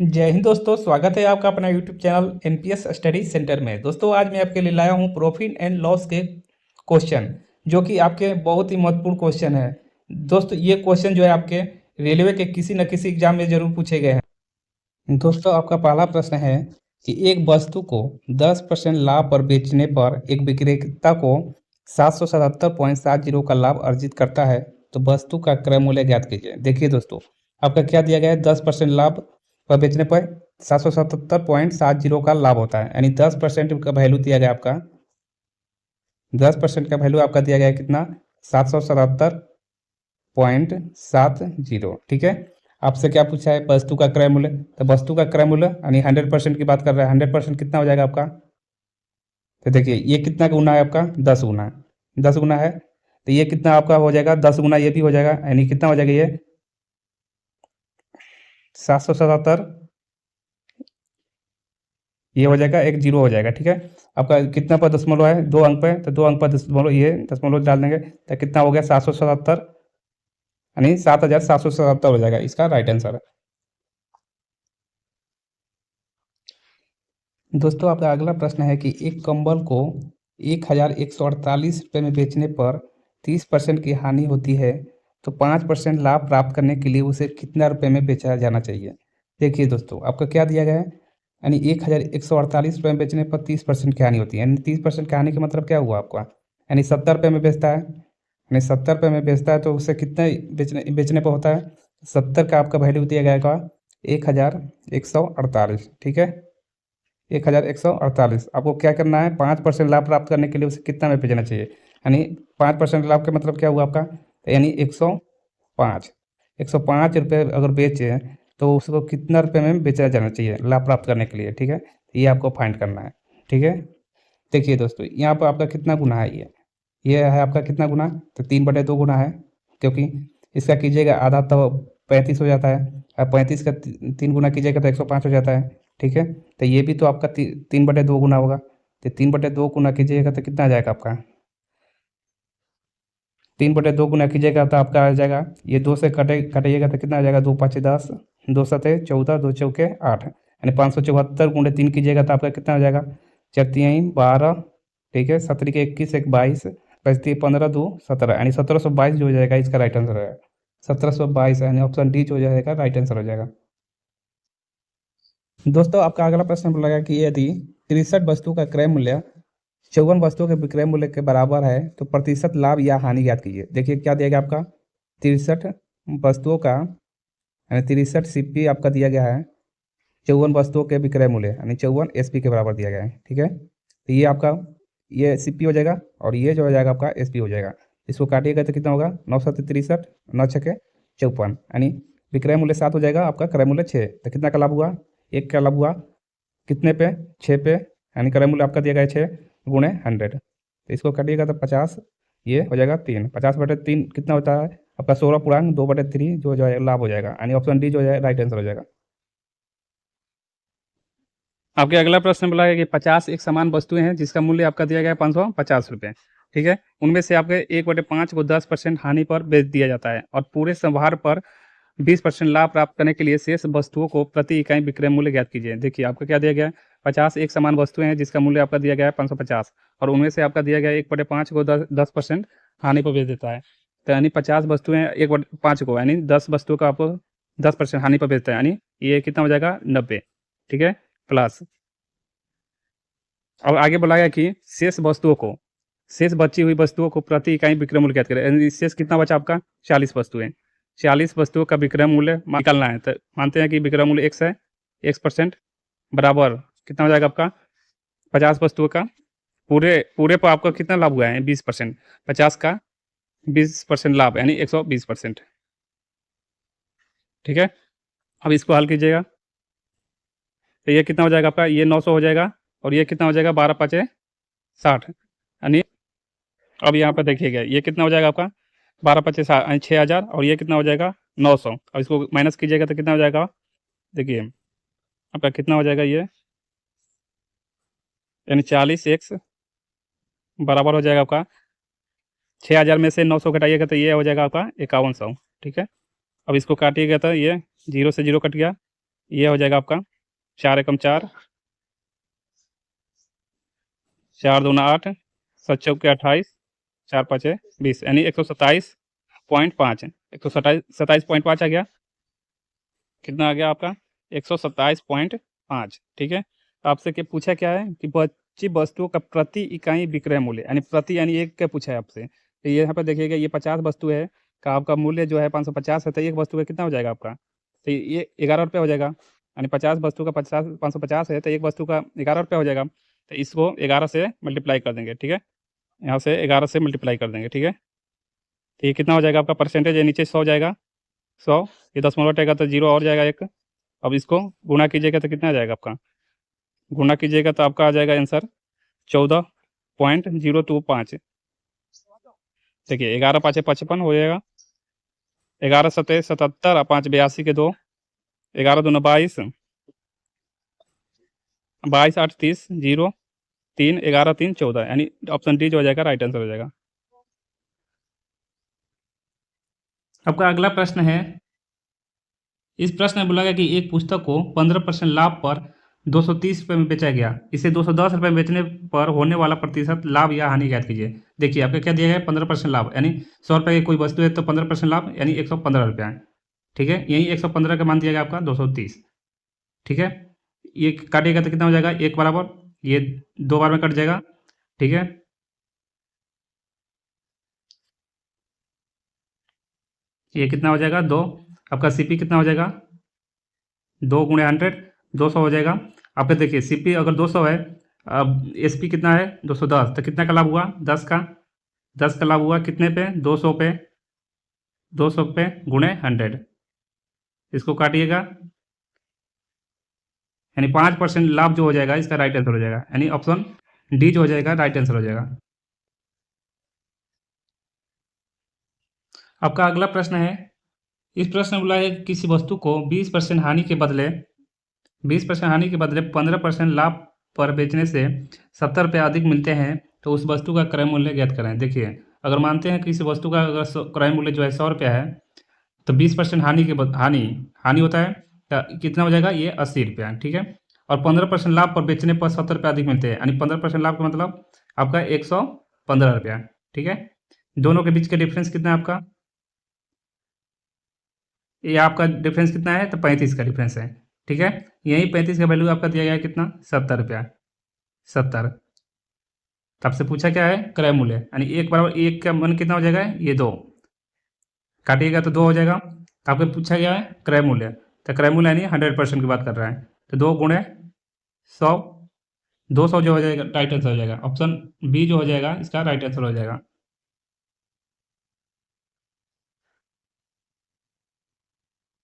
जय हिंद दोस्तों, स्वागत है आपका अपना YouTube channel NPS study centre में। दोस्तों आज मैं आपके लिए लाया हूं प्रॉफिट एंड लॉस के क्वेश्चन, जो कि आपके बहुत ही महत्वपूर्ण क्वेश्चन है। दोस्तों ये क्वेश्चन जो है आपके रेलवे के किसी न किसी एग्जाम में जरूर पूछे गए हैं। दोस्तों आपका पहला प्रश्न है कि एक वस्तु को 10% लाभ पर बेचने पर एक विक्रेता को 777.70 का लाभ अर्जित करता है, तो वस्तु का क्रय मूल्य ज्ञात कीजिए। देखिए दोस्तों, आपका क्या दिया गया है, 10% लाभ पर बेचने पर 777.70 का लाभ होता है, यानी 10% का वैल्यू दिया गया आपका। 10% का वैल्यू आपका दिया गया है कितना, 777.70। ठीक है, आपसे क्या पूछा है, वस्तु का क्रय मूल्य। तो वस्तु का क्रय मूल्य यानी 100% की बात कर रहा है। 100% कितना हो जाएगा आपका, तो देखिए ये कितना गुना है आपका, 10 गुना। 10 गुना है तो ये कितना आपका हो जाएगा, 10 गुना ये भी हो जाएगा, यानी कितना हो जाएगा ये 777। ये हो जाएगा, एक जीरो हो जाएगा। ठीक है, आपका कितना पर दशमलव है, 2 अंक पे, तो 2 अंक पर दशमलव, ये दशमलव डाल देंगे तो कितना हो गया 777, यानी 7,777 हो जाएगा इसका राइट आंसर। दोस्तों आपका अगला प्रश्न है कि एक कंबल को 1,148 रुपये में बेचने पर 30% की हानि होती है, तो 5% लाभ प्राप्त करने के लिए उसे कितना रुपये में बेचा जाना चाहिए। देखिए दोस्तों, आपका क्या दिया गया है, यानी 1,148 रुपये में बेचने पर 30% की हानि होती है। यानी 30% की हानि का मतलब क्या हुआ आपका, यानी 70 रुपये में बेचता है, यानी 70 रुपये में बेचता है तो उसे कितने बेचने पर होता है, 70 का आपका वैल्यू दिया गया का 1,148। ठीक है, 1,148। आपको क्या करना है, 5% लाभ प्राप्त करने के लिए उसे कितना में बेचना चाहिए, यानी 5% लाभ का मतलब क्या हुआ आपका, यानी 105। 105 रुपये अगर बेचे तो उसको कितना रुपये में बेचा जाना चाहिए लाभ प्राप्त करने के लिए। ठीक है, ये आपको फाइंड करना है। ठीक है, देखिए दोस्तों, यहाँ पर आपका कितना गुना है, ये है आपका कितना गुना, तो 3/2 गुना है, क्योंकि इसका कीजिएगा आधा तो 35 हो जाता है, और 35 का 3 गुना कीजिएगा तो 105 हो जाता है। ठीक है, तो ये भी तो आपका 3/2 गुना होगा, तो 3/2 गुना कीजिएगा तो कितना आ जाएगा आपका, 3/2 गुना कीजिएगा तो आपका आ जाएगा, ये 2 से कटिएगा तो कितना आ जाएगा, 2×5 = 10, 2×7 = 14, 2×4 = 8, यानी 574 × 3 कीजिएगा तो आपका कितना हो जाएगा, 4×3 = 12। ठीक है, 7×1 = 21, 1 = 22, 5×3 = 15, 2 = 17, यानी 1722 जो हो जाएगा इसका राइट आंसर है। 1722 यानी ऑप्शन डी जो हो जाएगा राइट आंसर हो जाएगा। दोस्तों आपका अगला प्रश्न बोला कि यदि 63 वस्तु का क्रय मूल्य 54 वस्तुओं के विक्रय मूल्य के बराबर है, तो प्रतिशत लाभ या हानि ज्ञात कीजिए। देखिए क्या दिया गया आपका, 63 वस्तुओं का, यानी 63 सीपी आपका दिया गया है, 54 वस्तुओं के विक्रय मूल्य यानी 54 एसपी के बराबर दिया गया है। ठीक है, तो ये आपका ये सीपी हो जाएगा और ये जो हो जाएगा आपका एसपी हो जाएगा। इसको काटिएगा तो कितना होगा, 9 × 63, 9×6 = 54, यानी विक्रय मूल्य 7 हो जाएगा, आपका क्रय मूल्य 6, तो कितना का लाभ हुआ, 1 का लाभ हुआ, कितने पे, 6 पे, यानी क्रय मूल्य आपका दिया गया है 6 × 100, तो इसको काटिएगा तो 50, ये हो जाएगा 3, 50/3 कितना होता है आपका, 16 पूर्णांक 2/3 जो जाएगा लाभ हो जाएगा, यानी ऑप्शन डी जो है राइट आंसर हो जाएगा। आपके अगला प्रश्न बोला है कि 50 एक समान वस्तुएं हैं जिसका मूल्य आपका दिया गया है 550 रुपये। ठीक है, उनमें से आपके 1/5 को 10% हानि पर बेच दिया जाता है और पूरे संभार पर 20% लाभ प्राप्त करने के लिए शेष वस्तुओं को प्रति इकाई विक्रय मूल्य ज्ञात कीजिए। देखिए आपका क्या दिया गया है, 50 एक समान वस्तुएं हैं जिसका मूल्य आपका दिया गया है 550, और उनमें से आपका दिया गया है 1/5 को 10% हानि पर बेच देता है, तो यानी 50 वस्तुएं 1/5 को, यानी 10 वस्तुओं का आपको 10% हानि पर बेचता है, यानी ये कितना हो जाएगा 90। ठीक है, प्लस अब आगे बोला गया कि शेष बची हुई वस्तुओं को प्रति इकाई विक्रय मूल्य ज्ञात करें, यानी शेष कितना बचा आपका, 40 वस्तुएं, 40 वस्तुओं का विक्रय मूल्य निकालना है, तो मानते हैं कि विक्रय मूल्य x है, x% बराबर कितना हो जाएगा आपका 50 वस्तुओं का, पूरे पूरे पर आपका कितना लाभ हुआ है 20%, 50 का 20% लाभ यानी 120%। ठीक है, अब इसको हल कीजिएगा तो ये कितना हो जाएगा आपका, ये 900 हो जाएगा, और ये कितना हो जाएगा 12×5 = 60, यानी अब यहाँ पर देखिएगा ये कितना हो जाएगा आपका 12×5 = 60, यानी 6000, और ये कितना हो जाएगा 900। अब इसको माइनस कीजिएगा तो कितना हो जाएगा, देखिए आपका कितना हो जाएगा ये, यानी 40x बराबर हो जाएगा आपका 6000 में से 900 घटाइएगा तो ये हो जाएगा आपका 5100। ठीक है, अब इसको काटिएगा तो ये 0 से 0 कट गया, ये हो जाएगा आपका 4 एकम 4, 4 दूना 8, 7 चौके 28, 4 पाँचे 20, यानी 127.5, 127.5 आ गया। कितना आ गया आपका 127.5। ठीक है, आपसे क्या पूछा क्या है कि बची वस्तुओं का प्रति इकाई विक्रय मूल्य, यानी प्रति यानी एक का पूछा है आपसे। तो ये यहाँ पर देखिएगा, ये 50 वस्तु है का आपका मूल्य जो है 550 है, तो एक वस्तु का कितना हो जाएगा आपका, तो ये 11 रुपये हो जाएगा। यानी 50 वस्तु का 550 है, तो एक वस्तु का 11 रुपये हो जाएगा। तो इसको 11 से मल्टीप्लाई कर देंगे। ठीक है, यहाँ से 11 से मल्टीप्लाई कर देंगे। ठीक है, तो ये कितना हो जाएगा आपका परसेंटेज है, नीचे 100 जाएगा, 100, ये दशमलव हटेगा तो 0 और जाएगा एक। अब इसको गुणा कीजिएगा तो कितना आ जाएगा आपका, गुणा कीजिएगा तो आपका आ जाएगा आंसर 14.025। देखिए 11 पाँचे 55 हो जाएगा, 11 सत्ते 77 और 5 82 के 2, 11 दूना 22, 22 8 30, 0 3, 11 3 14, यानी ऑप्शन डी जो हो जाएगा राइट आंसर हो जाएगा। आपका अगला प्रश्न है, इस प्रश्न में बोला गया कि एक पुस्तक को 15% लाभ पर 230 रुपये में बेचा गया, इसे 210 रुपये में बेचने पर होने वाला प्रतिशत लाभ या हानि ज्ञात कीजिए। देखिए आपका क्या दिया गया है, 15% लाभ, यानी 100 रुपये की कोई वस्तु है तो 15% लाभ यानी 115 रुपया है। ठीक है, यही 115 का मान दिया गया आपका 230। ठीक है, ये काटिएगा तो कितना हो जाएगा, एक बराबर, ये 2 बार में कट जाएगा। ठीक है, ये कितना हो जाएगा 2, आपका सीपी कितना हो जाएगा 2 गुणे 100, 200 हो जाएगा। आपका देखिए सीपी अगर 200 है, अब एसपी कितना है 210, तो कितना का लाभ हुआ 10 का, 10 का लाभ हुआ कितने पे 200 पे, 200 पे गुणे 100, इसको काटिएगा, यानी 5% लाभ जो हो जाएगा इसका राइट आंसर हो जाएगा, यानी ऑप्शन डी जो हो जाएगा राइट आंसर हो जाएगा। आपका अगला प्रश्न है, इस प्रश्न में बोला है किसी वस्तु को 20% हानि के बदले 15% लाभ पर बेचने से 70 रुपये अधिक मिलते हैं, तो उस वस्तु का क्रय मूल्य ज्ञात करें। देखिए अगर मानते हैं किसी वस्तु का अगर क्रय मूल्य जो है 100 रुपया है, तो 20% हानि के हानि होता है तो कितना हो जाएगा ये 80 रुपया। ठीक है, और 15% लाभ पर बेचने पर 70 रुपये अधिक मिलते हैं, यानी 15% लाभ का मतलब आपका 115 रुपया। ठीक है, दोनों के बीच का डिफरेंस कितना है आपका, ये आपका डिफरेंस कितना है, तो 35 का डिफरेंस है। ठीक है, यही 35 का वैल्यू आपका दिया गया है कितना 70 रुपया, 70। तब से पूछा क्या है क्रय मूल्य, यानी एक बराबर एक का मान कितना हो जाएगा, ये 2, काटिएगा तो 2 हो जाएगा। तो आपको पूछा गया है क्रय मूल्य, तो क्रय मूल्य यानी 100% की बात कर रहा है, तो 2 गुणे 100, 200 जो हो जाएगा राइट आंसर हो जाएगा, ऑप्शन बी जो हो जाएगा इसका राइट आंसर हो जाएगा।